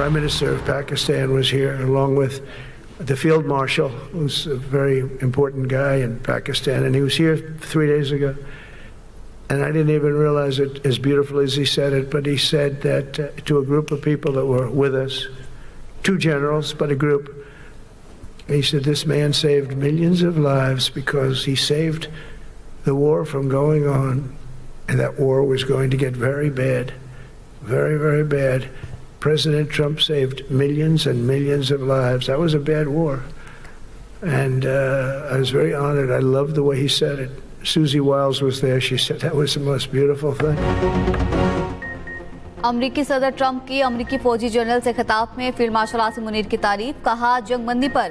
Prime Minister of Pakistan was here, along with the Field Marshal, who's a very important guy in Pakistan, and he was here 3 days ago. And I didn't even realize it as beautiful as he said it, but he said that to a group of people that were with us, 2 generals, but a group, he said this man saved millions of lives because he saved the war from going on, and that war was going to get very bad, very, very bad. President Trump saved millions and millions of lives. That was a bad war. And I was very honored. I loved the way he said it. Susie Wiles was there. She said that was the most beautiful thing. अमरीकी सदर Trump की अमरीकी फौजी general से खिताब में field marshal Asim Munir की तारीफ। कहा, जंगबंदी पर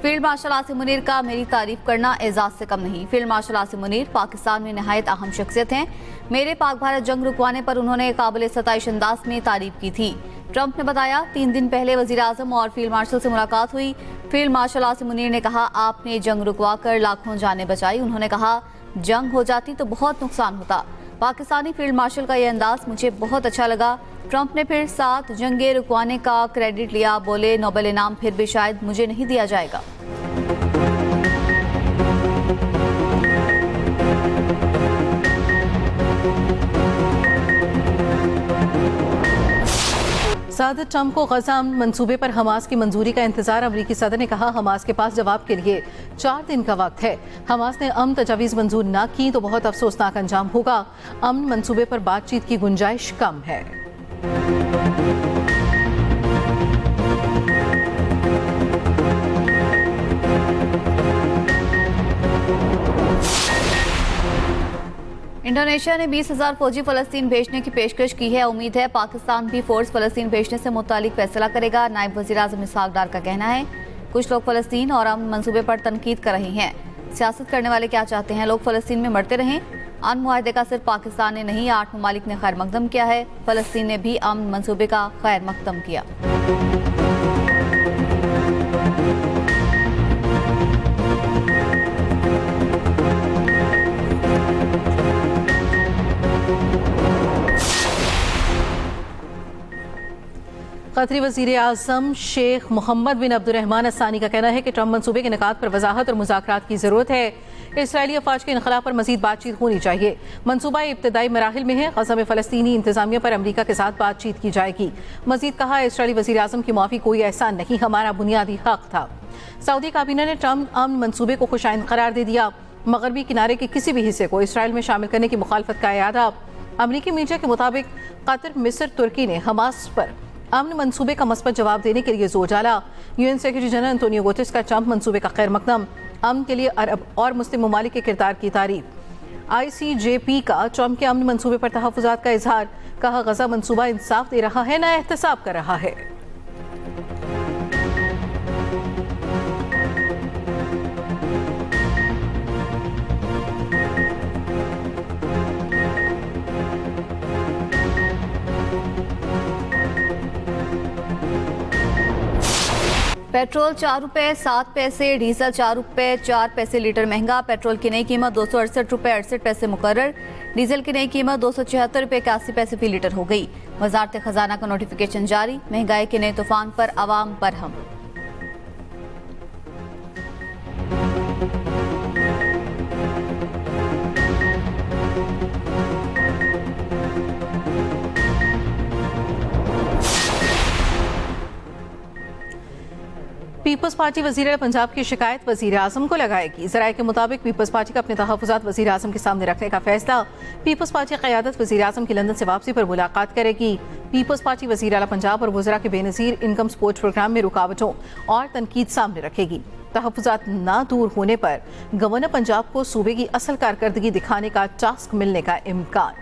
फील्ड मार्शल आसिम मुनीर का मेरी तारीफ करना एजाज से कम नहीं। फील्ड मार्शल आसिम मुनीर पाकिस्तान में नहायत अहम शख्सियत हैं। मेरे पाक भारत जंग रुकवाने पर उन्होंने काबिल सताइश अंदाज में तारीफ की थी। ट्रंप ने बताया, 3 दिन पहले वजीर आजम और फील्ड मार्शल से मुलाकात हुई। फील्ड मार्शल आसिम मुनीर ने कहा, आपने जंग रुकवा कर लाखों जानें बचाई। उन्होंने कहा, जंग हो जाती तो बहुत नुकसान होता। पाकिस्तानी फील्ड मार्शल का ये अंदाज मुझे बहुत अच्छा लगा। ट्रंप ने फिर 7 जंगें रुकवाने का क्रेडिट लिया। बोले, नोबेल इनाम फिर भी शायद मुझे नहीं दिया जाएगा। सदर ट्रंप को गजा मंसूबे पर हमास की मंजूरी का इंतजार। अमरीकी सदर ने कहा, हमास के पास जवाब के लिए 4 दिन का वक्त है। हमास ने अमन तजावीज़ मंजूर न की तो बहुत अफसोसनाक अंजाम होगा। अमन मंसूबे पर बातचीत की गुंजाइश कम है। इंडोनेशिया ने 20,000 फौजी फलस्तीन भेजने की पेशकश की है। उम्मीद है पाकिस्तान भी फोर्स फलस्तीन भेजने से मुतालिक फैसला करेगा। नायब वज़ीर आज़म इसहाक डार का कहना है, कुछ लोग फलस्तीन और अमन मंसूबे पर तनकीद कर रहे हैं। सियासत करने वाले क्या चाहते हैं, लोग फलस्तीन में मरते रहें। अमन मुआहदे का सिर्फ पाकिस्तान ने नहीं, 8 ममालिक ने खैर मकदम किया है। फलस्तीन ने भी अमन मंसूबे का खैर मकदम किया। कतरी वज़ीर आज़म शेख मोहम्मद बिन अब्दुर्रहमान अस्सानी का कहना है कि ट्रंप मंसूबे के निकात पर वजाहत और मुज़ाकरात की ज़रूरत है। इसराइली अफवाज के इनखला पर मज़ीद बातचीत होनी चाहिए। मंसूबा इब्तदाई मराहिल में है। गज़ा में फ़लस्तीनी इंतज़ामिया पर अमरीका के साथ बातचीत की जाएगी। मज़ीद कहा, इसराइली वज़ीर आज़म की माफ़ी कोई एहसान नहीं, हमारा बुनियादी हक़ था। सऊदी काबीना ने ट्रंप अमन मंसूबे को खुशाइंद करार दे दिया। मगरबी किनारे के किसी भी हिस्से को इसराइल में शामिल करने की मुखालफत का इरादा। अमरीकी मीडिया के मुताबिक कतर, मिस्र, तुर्की ने हमास पर अमन मंसूबे का मस्बत जवाब देने के लिए जोर डाला। UN secretary general Antonio Guterres का ट्रंप मंसूबे का खैर मकदम। अमन के लिए अरब और मुस्लिम ममालिक के किरदार की तारीफ। ICJP का ट्रंप के अमन मंसूबे पर तहफ़्फ़ुज़ात का इजहार। कहा, गजा मंसूबा इंसाफ दे रहा है, न एहतसाब कर रहा है। पेट्रोल 4 रुपये 7 पैसे, डीजल 4 रुपये 4 पैसे लीटर महंगा। पेट्रोल की नई कीमत 268 रुपये 68 पैसे मुकर्रर। डीजल की नई कीमत 276 रुपये 81 पैसे फी लीटर हो गई। वजारत खजाना का नोटिफिकेशन जारी। महंगाई के नए तूफान पर आवाम बरहम। पीपल्स पार्टी वज़ीर पंजाब की शिकायत वज़ीर आज़म को लगाएगी। ज़राए के मुताबिक पीपल्स पार्टी का अपने तहफ़्फ़ुज़ात वज़ीर आज़म के सामने रखने का फैसला। पीपल्स पार्टी क़यादत वज़ीर आज़म की लंदन से वापसी पर मुलाकात करेगी। पीपल्स पार्टी वज़ीर आला पंजाब और वज़रा के बेनज़ीर इनकम सपोर्ट प्रोग्राम में रुकावटों और तनकीद सामने रखेगी। तहफ़्फ़ुज़ात ना दूर होने पर गवर्नर पंजाब को सूबे की असल कारकर्दगी दिखाने का टास्क मिलने का इम्कान।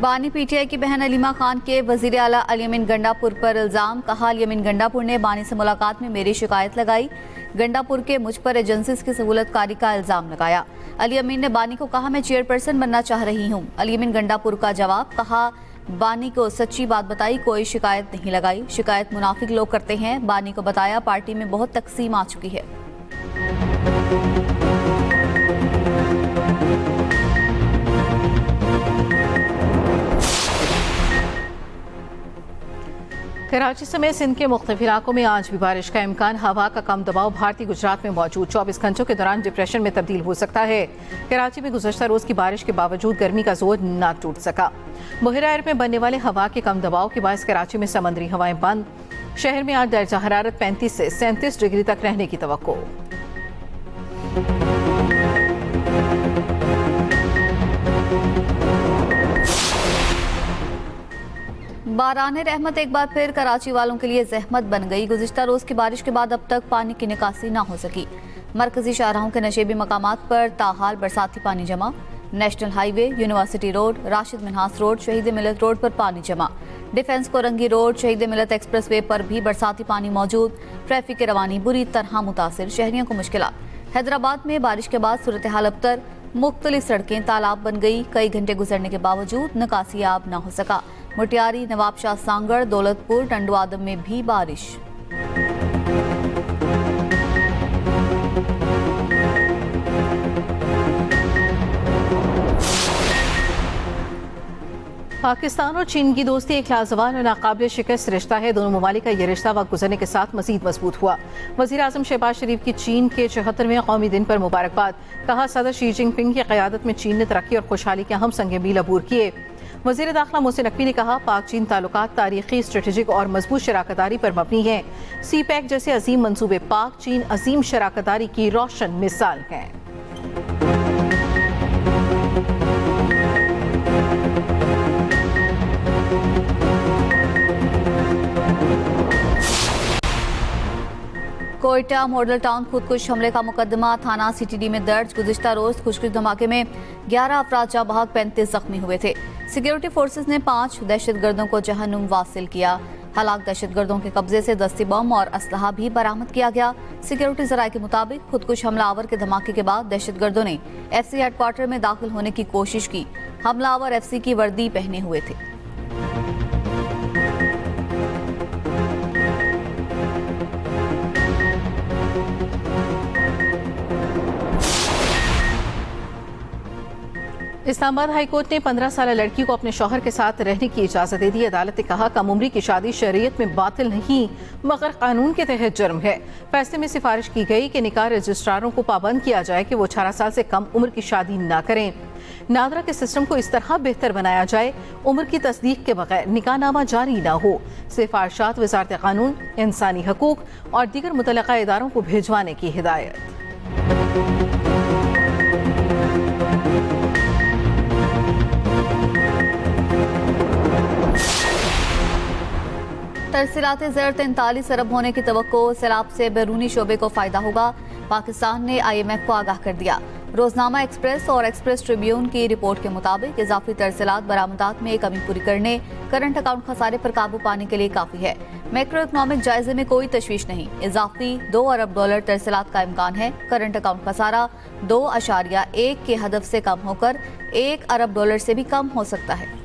बानी पीटीआई की बहन अलीमा खान के वज़ीर आला अली-अमीन गंडापुर पर इल्ज़ाम। कहा, अली-अमीन गंडापुर ने बानी से मुलाकात में मेरी शिकायत लगाई। गंडापुर के मुझ पर एजेंसीज की सहूलतकारी का इल्ज़ाम लगाया। अली-अमीन ने बानी को कहा, मैं चेयरपर्सन बनना चाह रही हूँ। अली-अमीन गंडापुर का जवाब। कहा, बानी को सच्ची बात बताई, कोई शिकायत नहीं लगाई। शिकायत मुनाफिक लोग करते हैं। बानी को बताया, पार्टी में बहुत तकसीम आ चुकी है। कराची समेत सिंध के मुख्तलिफ इलाकों में आज भी बारिश का इम्कान। हवा का कम दबाव भारतीय गुजरात में मौजूद 24 घंटों के दौरान डिप्रेशन में तब्दील हो सकता है। कराची में गुज़श्ता रोज की बारिश के बावजूद गर्मी का जोर न टूट सका। बहरा अरब में बनने वाले हवा के कम दबाव के बायस कराची में समंदरी हवाएं बंद। शहर में आज दर्जा हरारत 35 से 37 डिग्री तक रहने की तवक्को। बाराने रहमत एक बार फिर कराची वालों के लिए जहमत बन गई। गुज़िश्ता रोज की बारिश के बाद अब तक पानी की निकासी ना हो सकी। मरकजी शाहराहों के नशेबी मकामात पर ताहाल बरसाती पानी जमा। National highway, university road, Rashid Minhas road, शहीद मिलत रोड पर पानी जमा। डिफेंस कोरंगी रोड, शहीद मिलत एक्सप्रेस वे पर भी बरसाती पानी मौजूद। ट्रैफिक की रवानी बुरी तरह मुतासिर, शहरियों को मुश्किलात। हैदराबाद में बारिश के बाद सूरत हाल अबतर, मुख्तलिफ सड़कें तालाब बन गई। कई घंटे गुजरने के बावजूद निकासी आब न हो सका। मुटियारी, नवाबशाह सांगड़, दौलतपुर, टंडू आदम में भी बारिश। पाकिस्तान और चीन की दोस्ती एक लाजवाब और नाकाबिल शिकस्त रिश्ता है। दोनों ममालिक का यह रिश्ता वक्त गुजरने के साथ मजीद मजबूत हुआ। वज़ीर आज़म शहबाज शरीफ की चीन के 74वें कौमी दिन पर मुबारकबाद। कहा, सदर शी जिनपिंग की क़यादत में चीन ने तरक्की और खुशहाली के अहम संग मील अबूर किए। वज़ीर दाखिला मोहसिन नकवी ने कहा, पाक चीन ताल्लुकात तारीखी, स्ट्रेटेजिक और मजबूत शराकतदारी पर मबनी है। सी पैक जैसे अजीम मंसूबे पाक चीन अजीम शराकतदारी की रोशन मिसाल हैं। कोयटा मॉडल टाउन खुदकुश हमले का मुकदमा थाना सीटीडी में दर्ज। गुज़िश्ता रोज खुशकुश धमाके में 11 अफराद जाँ बहक, 35 जख्मी हुए थे। सिक्योरिटी फोर्सेस ने 5 दहशतगर्दों को जहन्नुम वासिल किया। हलाक दहशतगर्दों के कब्जे से दस्ती बम और असलहा भी बरामद किया गया। सिक्योरिटी जराये के मुताबिक खुदकुश हमलावर के धमाके के बाद दहशतगर्दों ने FC हेडक्वार्टर में दाखिल होने की कोशिश की। हमलावर FC की वर्दी पहने हुए थे। इस्लामाबाद हाईकोर्ट ने 15 साल लड़की को अपने शौहर के साथ रहने की इजाजत दे दी। अदालत ने कहा, कम उम्री की शादी शरीयत में बातिल नहीं मगर कानून के तहत जुर्म है। फैसले में सिफारिश की गई कि निकाह रजिस्ट्रारों को पाबंद किया जाए कि वो 18 साल से कम उम्र की शादी न करें। नादरा के सिस्टम को इस तरह बेहतर बनाया जाए, उम्र की तस्दीक के बगैर निकाहनामा जारी न हो। सिफारिशात वजारत कानून, इंसानी हकूक और दीगर मुतल्लका इदारों को भिजवाने की हिदायत। तरसीलात ज़र 43 अरब होने की तवक्को। सैलाब से बैरूनी शोबे को फायदा होगा। पाकिस्तान ने IMF को आगाह कर दिया। रोजनामा एक्सप्रेस और एक्सप्रेस ट्रिब्यून की रिपोर्ट के मुताबिक इजाफी तरसीलात बरामदात में कमी पूरी करने, करंट अकाउंट खसारे पर काबू पाने के लिए काफी है। मैक्रो इकोनॉमिक जायजे में कोई तशवीश नहीं। इजाफी $2 अरब तरसीलात का इम्कान है। करंट अकाउंट खसारा 2.1 के हदफ से कम होकर $1 अरब से भी कम हो सकता है।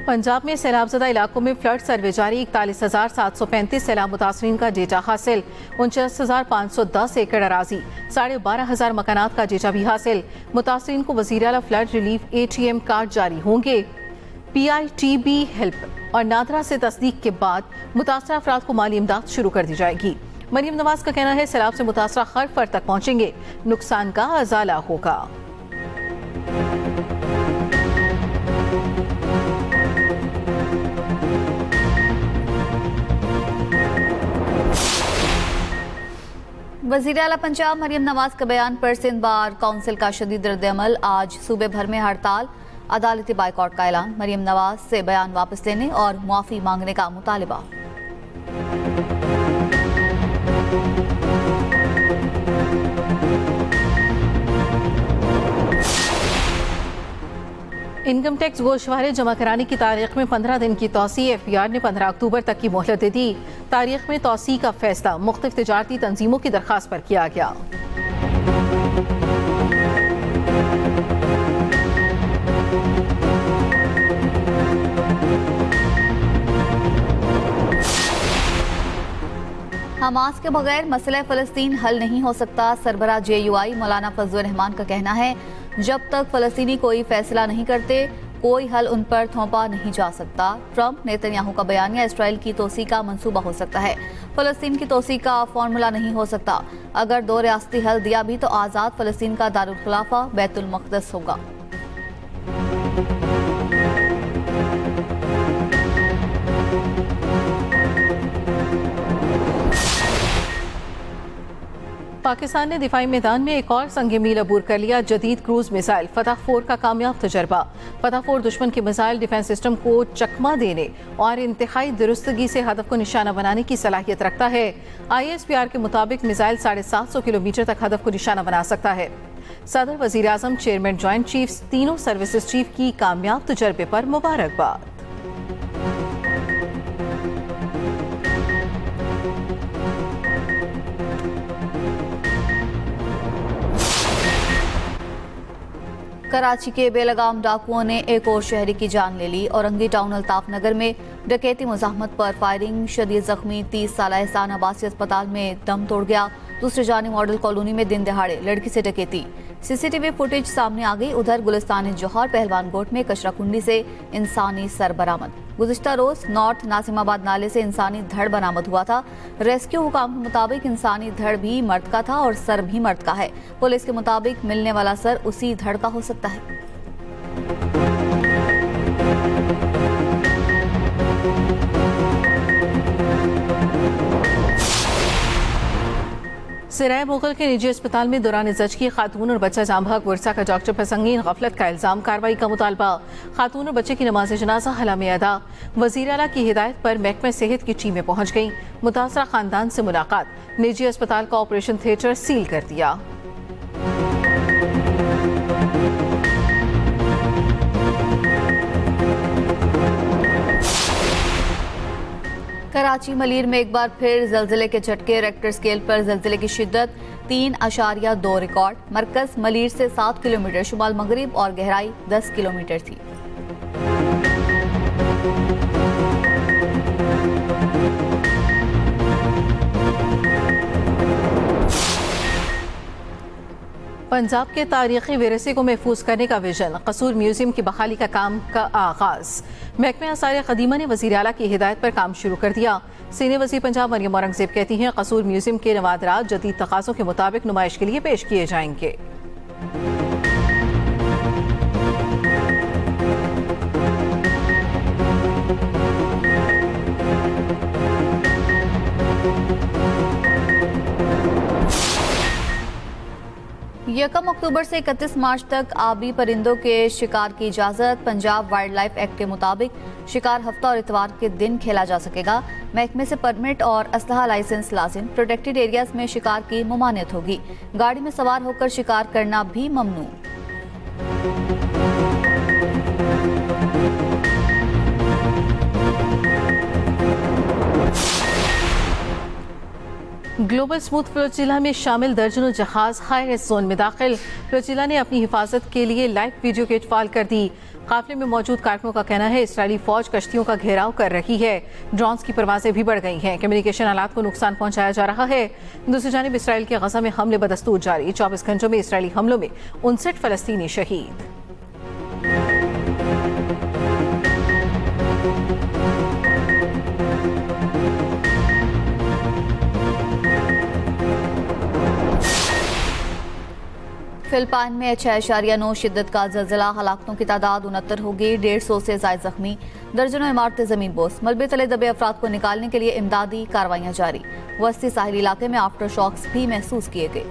पंजाब में सैलाबजदा इलाकों में फ्लड सर्वे जारी। 41,735 सैलाब मुतासरीन का डेटा हासिल। 49,510 एकड़ अराजी, 12,500 मकानात का डेटा भी हासिल। मुतासरीन को वज़ीर आला फ्लड रिलीफ ATM कार्ड जारी होंगे। PITB हेल्प और नादरा से तस्दीक के बाद मुतासरा अफराद को माली इमदाद शुरू कर दी जाएगी। मरियम नवाज का कहना है, सैलाब से मुतासरा खर फर तक पहुंचेंगे, नुकसान का अजाला होगा। वज़ीर आला पंजाब मरियम नवाज के बयान पर सिंध बार काउंसिल का शदीद रद्द-ए-अमल। आज सूबे भर में हड़ताल, अदालती बाइकआउट का ऐलान। मरियम नवाज से बयान वापस लेने और मुआफी मांगने का मुतालिबा। इनकम टैक्स गोशवारे जमा कराने की तारीख में 15 दिन की तौसी। FBR ने 15 अक्टूबर तक की मोहलत दे दी। तारीख में तौसी का फैसला मुख्तलिफ तिजारती तंजीमों की दरखास्त पर किया गया। हमास के बगैर मसला फ़लस्तीन हल नहीं हो सकता। सरबरा JUI मौलाना फजलुर रहमान का कहना है, जब तक फ़लस्तीनी कोई फैसला नहीं करते कोई हल उन पर थोपा नहीं जा सकता। ट्रंप नेतन्याहू का बयानिया इसराइल की तोसी का मंसूबा हो सकता है, फ़लस्तीन की तोसी का फॉर्मूला नहीं हो सकता। अगर 2 रियासती हल दिया भी तो आज़ाद फ़लस्तीन का दारुल खुलाफा बैतुल मक़दस होगा। पाकिस्तान ने दिफाई मैदान में एक और संग मील अबूर कर लिया। जदीद क्रूज मिसाइल फतह 4 का कामयाब तजर्बा। फतह 4 दुश्मन के मिसाइल डिफेंस सिस्टम को चकमा देने और इंतहाई दुरुस्तगी से हदफ को निशाना बनाने की सलाहियत रखता है। ISPR के मुताबिक मिसाइल 750 किलोमीटर तक हदफ को निशाना बना सकता है। सदर, वजीर आजम, चेयरमैन, ज्वाइंट चीफ्स, तीनों सर्विसेज चीफ की कामयाब तजर्बे पर मुबारकबाद। कराची के बेलगाम डाकुओं ने एक और शहरी की जान ले ली। औरंगी टाउन अल्ताफ नगर में डकैती मुज़ाहमत पर फायरिंग, शदीद जख्मी 30 साल एहसान अब्बासी अस्पताल में दम तोड़ गया। दूसरी जानिब मॉडल कॉलोनी में दिन दहाड़े लड़की से डकैती, CCTV फुटेज सामने आ गई। उधर गुलिस्तान जौहर पहलवान गोट में कचरा कुंडी से इंसानी सर बरामद। गुज़िश्ता रोज नॉर्थ नासिमाबाद नाले से इंसानी धड़ बरामद हुआ था। रेस्क्यू हुकाम के मुताबिक इंसानी धड़ भी मर्द का था और सर भी मर्द का है। पुलिस के मुताबिक मिलने वाला सर उसी धड़ का हो सकता है। सराय मुगल के निजी अस्पताल में दौरान जचकी खातून और बच्चा जामभाग वर्षा का डॉक्टर पर संगीन गफलत का इल्जाम, कार्रवाई का मुतालबा। खातून और बच्चे की नमाज जनाजा हलामे अदा। वजीर आला की हिदायत पर महकमा सेहत की टीमें पहुंच गईं। मुतासरा खानदान से मुलाकात, निजी अस्पताल का ऑपरेशन थिएटर सील कर दिया। कराची मलीर में एक बार फिर जल्जले के झटके। रेक्टर स्केल पर जल्जले की शिद्दत 3.2 रिकॉर्ड। मरकज मलीर से 7 किलोमीटर शुमाल मगरिब और गहराई 10 किलोमीटर थी। पंजाब के तारीखी विरसे को महफूज करने का विजन, कसूर म्यूजियम की बहाली का काम का आगाज। महकमा आसार कदीमा ने वज़ीर आला की हिदायत पर काम शुरू कर दिया। सीनियर वज़ीर पंजाब मरियम औरंगज़ेब कहती हैं, कसूर म्यूजियम के नवादरात जदीद तकाज़ों के मुताबिक नुमाइश के लिए पेश किए जाएंगे। यकम अक्टूबर से 31 मार्च तक आबी परिंदों के शिकार की इजाज़त। पंजाब वाइल्ड लाइफ एक्ट के मुताबिक शिकार हफ्ता और इतवार के दिन खेला जा सकेगा। महकमे से परमिट और असलहा लाइसेंस लाजिम। प्रोटेक्टेड एरियाज में शिकार की मुमानियत होगी। गाड़ी में सवार होकर शिकार करना भी ममनू। ग्लोबल स्मूथ फ्लोचिला में शामिल दर्जनों जहाज हाई रिस्क जोन में दाखिल। फ्लोचिला ने अपनी हिफाजत के लिए लाइव वीडियो किट फाल कर दी। काफिले में मौजूद कारकुनों का कहना है इसराइली फौज कश्तियों का घेराव कर रही है। ड्रोन्स की परवाजें भी बढ़ गई हैं। कम्युनिकेशन आलात को नुकसान पहुंचाया जा रहा है। दूसरी जानिब इसराइल के गजा में हमले बदस्तूर जारी। 24 घंटों में इसराइली हमलों में 59 फलस्तीनी शहीद। फिलिपाइन में 6.9 शिद्दत का ज़लज़ला। हलाकतों की तादाद 69 होगी। 150 से ज़ायद जख्मी। दर्जनों इमारतें ज़मीन बोस। मलबे तले दबे अफराद को निकालने के लिए इमदादी कार्रवाइयाँ जारी। वस्ती साहिली इलाके में आफ्टर शॉक्स भी महसूस किए गए।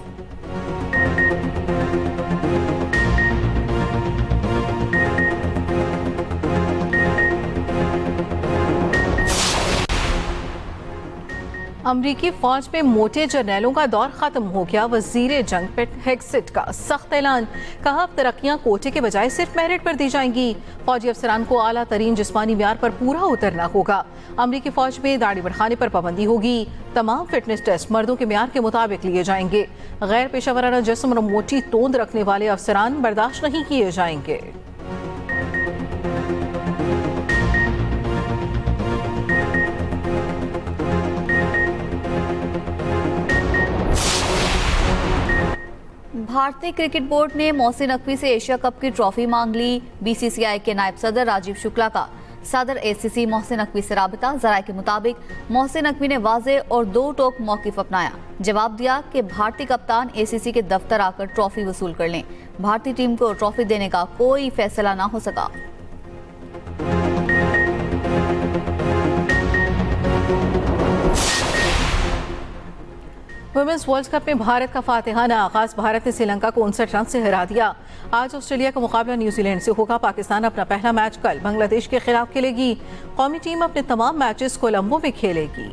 अमरीकी फौज में मोटे जर्नैलों का दौर खत्म हो गया। वजीर जंग पेट हेग्सेट का सख्त ऐलान। कहा अब तरक्कियां कोटे के बजाय सिर्फ मेरिट पर दी जाएंगी। फौजी अफसरान को आला तरीन जिस्मानी म्यार पर पूरा उतरना होगा। अमरीकी फौज में दाढ़ी बढ़ाने पर पाबंदी होगी। तमाम फिटनेस टेस्ट मर्दों के म्यार के मुताबिक लिए जाएंगे। गैर पेशावराना जिस्म और मोटी तोंद रखने वाले अफसरान बर्दाश्त नहीं किए जाएंगे। भारतीय क्रिकेट बोर्ड ने मोहसिन नकवी से एशिया कप की ट्रॉफी मांग ली। बीसीसीआई के नायब सदर राजीव शुक्ला का सदर एसीसी मोहसिन नकवी से राबता। जराये के मुताबिक मोहसिन नकवी ने वाज़े और दो टोक मौक़िफ़ अपनाया। जवाब दिया कि भारतीय कप्तान एसीसी के दफ्तर आकर ट्रॉफी वसूल कर लें। भारतीय टीम को ट्रॉफी देने का कोई फैसला ना हो सका। वुमेन्स वर्ल्ड कप में भारत का फातिहाना आगाज। भारत ने श्रीलंका को 59 रन से हरा दिया। आज ऑस्ट्रेलिया का मुकाबला न्यूजीलैंड से होगा। पाकिस्तान अपना पहला मैच कल बांग्लादेश के खिलाफ खेलेगी। कौमी टीम अपने तमाम मैचेस कोलंबो में खेलेगी।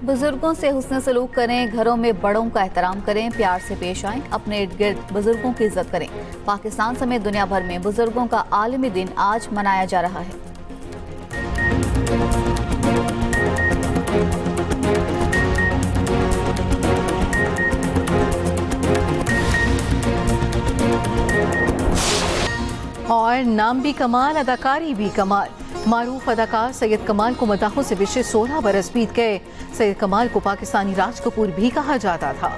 बुजुर्गों से हुस्न सलूक करें, घरों में बड़ों का एहतराम करें, प्यार से पेश आएं, अपने इर्द गिर्द बुजुर्गों की इज्जत करें। पाकिस्तान समेत दुनिया भर में बुजुर्गों का आलमी दिन आज मनाया जा रहा है। और नाम भी कमाल, अदाकारी भी कमाल। मारूफ अदाकार सैयद कमाल को मदाहों से विशे 16 बरस बीत गए। सैयद कमाल को पाकिस्तानी राज कपूर भी कहा जाता था।